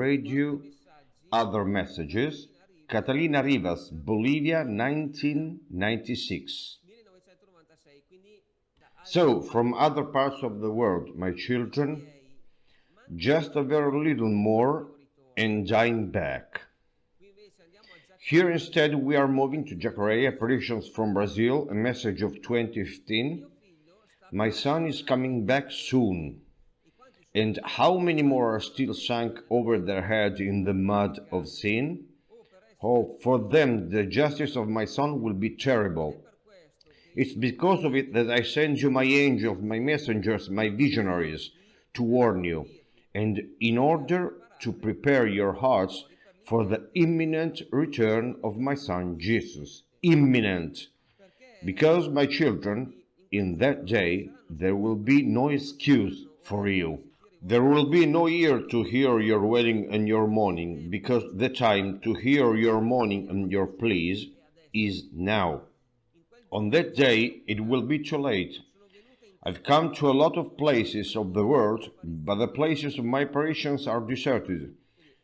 read you other messages. Catalina Rivas, Bolivia, 1996. So, from other parts of the world, my children, just a very little more and I'm back. Here instead we are moving to Jacareí, apparitions from Brazil, a message of 2015. My son is coming back soon. And how many more are still sunk over their heads in the mud of sin? Oh, for them the justice of my son will be terrible. It's because of it that I send you my angels, my messengers, my visionaries, to warn you, and in order to prepare your hearts for the imminent return of my son Jesus. Imminent. Because, my children, in that day there will be no excuse for you. There will be no ear to hear your wailing and your mourning, because the time to hear your mourning and your pleas is now. On that day it will be too late. I've come to a lot of places of the world, but the places of my apparitions are deserted.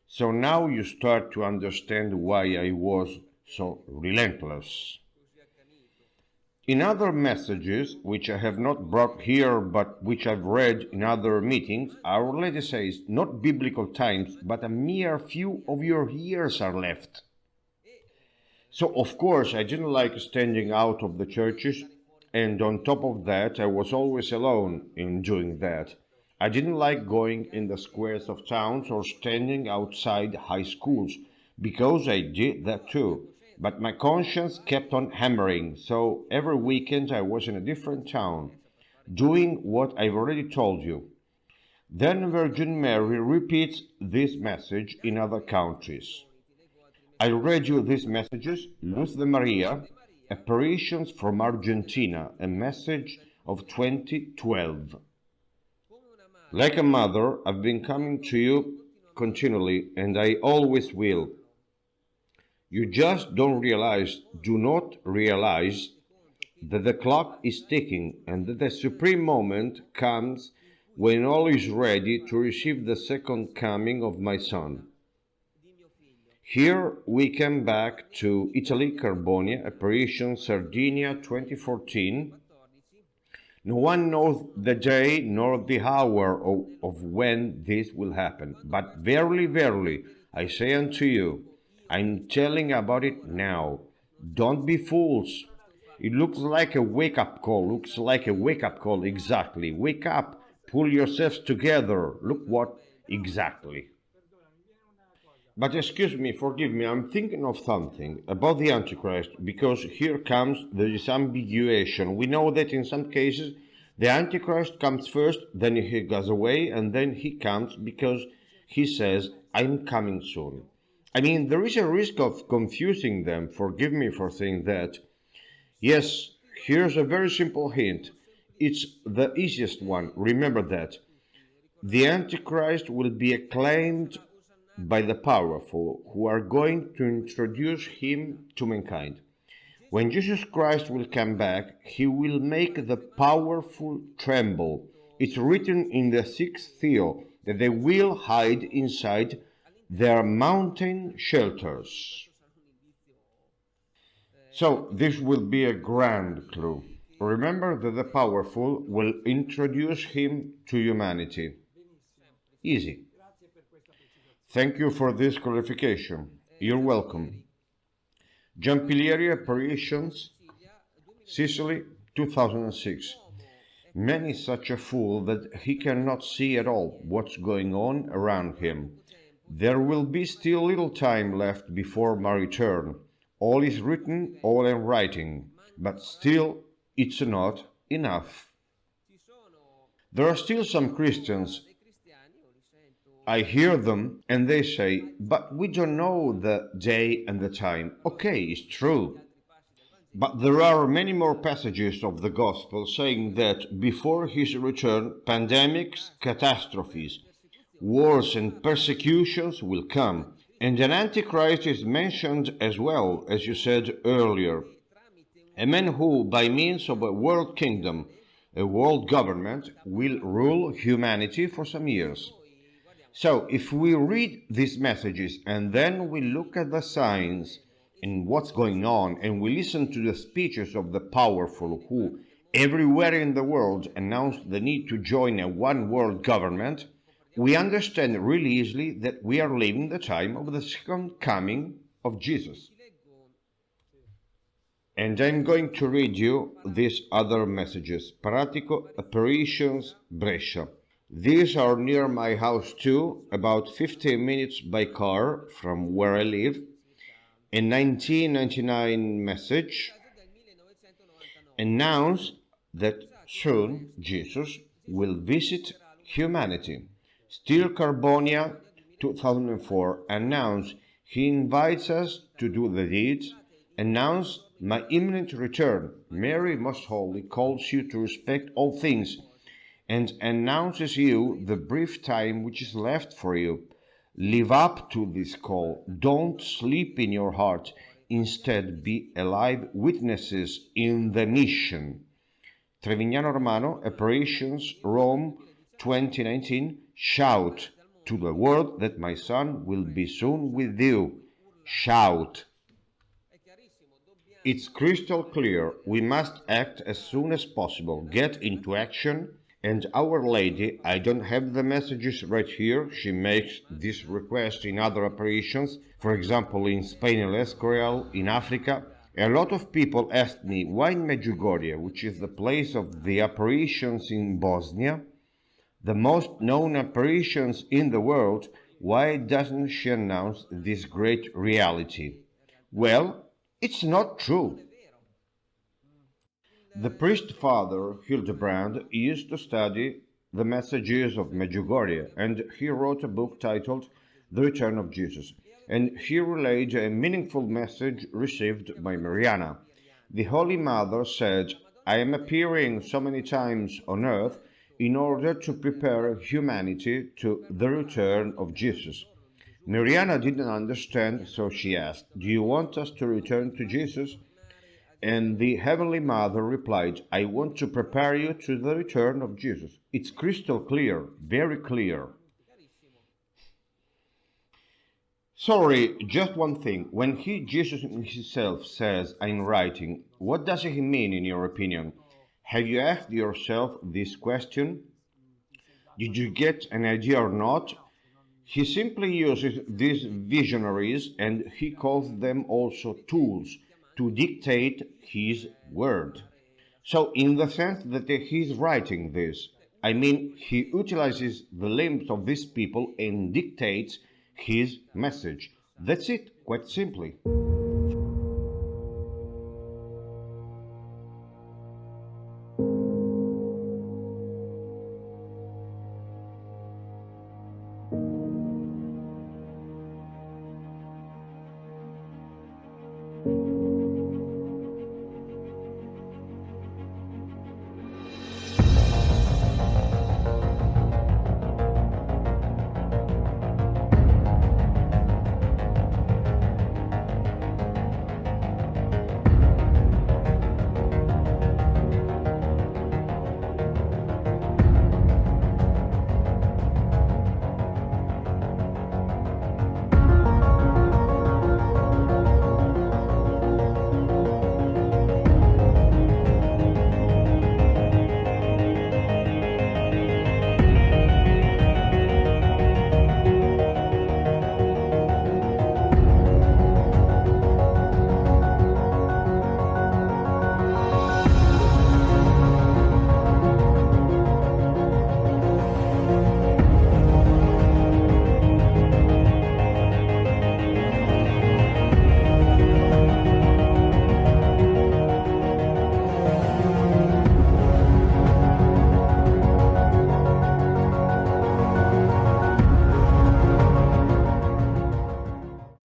So now you start to understand why I was so relentless. In other messages, which I have not brought here, but which I've read in other meetings, Our Lady says, not biblical times, but a mere few of your years are left. So, of course, I didn't like standing out of the churches, and on top of that, I was always alone in doing that. I didn't like going in the squares of towns or standing outside high schools, because I did that too. But my conscience kept on hammering, so every weekend I was in a different town, doing what I've already told you. Then Virgin Mary repeats this message in other countries. I read you these messages, Luz de Maria, apparitions from Argentina, a message of 2012. Like a mother, I've been coming to you continually, and I always will. You just do not realize that the clock is ticking and that the supreme moment comes when all is ready to receive the second coming of my son. Here we come back to Italy, Carbonia, apparition, Sardinia, 2014. No one knows the day nor the hour of when this will happen, but verily, verily, I say unto you, I'm telling about it now. Don't be fools. It looks like a wake-up call, exactly. Wake up, pull yourselves together, look what, exactly. But excuse me, forgive me, I'm thinking of something about the Antichrist, because here comes the disambiguation. We know that in some cases the Antichrist comes first, then he goes away, and then he comes because he says, I'm coming soon. I mean, there is a risk of confusing them, forgive me for saying that. Yes, here's a very simple hint. It's the easiest one, remember that. The Antichrist will be acclaimed by the powerful, who are going to introduce him to mankind. When Jesus Christ will come back, he will make the powerful tremble. It's written in the sixth seal that they will hide inside their mountain shelters. So this will be a grand clue. Remember that the powerful will introduce him to humanity. Easy. Thank you for this clarification. You're welcome. Giampilieri apparitions, Sicily, 2006. Man is such a fool that he cannot see at all what's going on around him. There will be still little time left before my return. All is written, all in writing, but still it's not enough. There are still some Christians. I hear them and they say, but we don't know the day and the time. Okay, it's true. But there are many more passages of the Gospel saying that before his return, pandemics, catastrophes, wars and persecutions will come. And an Antichrist is mentioned as well, as you said earlier. A man who, by means of a world kingdom, a world government, will rule humanity for some years. So, if we read these messages and then we look at the signs and what's going on, and we listen to the speeches of the powerful who everywhere in the world announce the need to join a one world government, we understand really easily that we are living the time of the second coming of Jesus. And I'm going to read you these other messages. Pratico apparitions Brescia. These are near my house too, about 15 minutes by car from where I live. A 1999 message announced that soon Jesus will visit humanity. Still Carbonia 2004 announced he invites us to do the deeds, announced my imminent return. Mary Most Holy calls you to respect all things and announces you the brief time which is left for you. Live up to this call. Don't sleep in your heart. Instead, be alive witnesses in the mission. Trevignano Romano, Apparitions, Rome, 2019. Shout to the world that my son will be soon with you. Shout. It's crystal clear. We must act as soon as possible. Get into action. And Our Lady, I don't have the messages right here, she makes this request in other apparitions, for example in Spain and Escorial, in Africa. A lot of people asked me why in Medjugorje, which is the place of the apparitions in Bosnia, the most known apparitions in the world, why doesn't she announce this great reality? Well, it's not true. The priest father Hildebrand used to study the messages of Medjugorje, and he wrote a book titled The Return of Jesus, and he relayed a meaningful message received by Mariana. The Holy Mother said, I am appearing so many times on earth in order to prepare humanity to the return of Jesus. Mariana didn't understand, so she asked, do you want us to return to Jesus? And the Heavenly Mother replied, I want to prepare you to the return of Jesus. It's crystal clear, very clear. Sorry, just one thing. When Jesus himself says, I'm writing, what does he mean in your opinion? Have you asked yourself this question? Did you get an idea or not? He simply uses these visionaries, and he calls them also tools, to dictate his word. So, in the sense that he's writing this, I mean, he utilizes the limbs of these people and dictates his message. That's it, quite simply.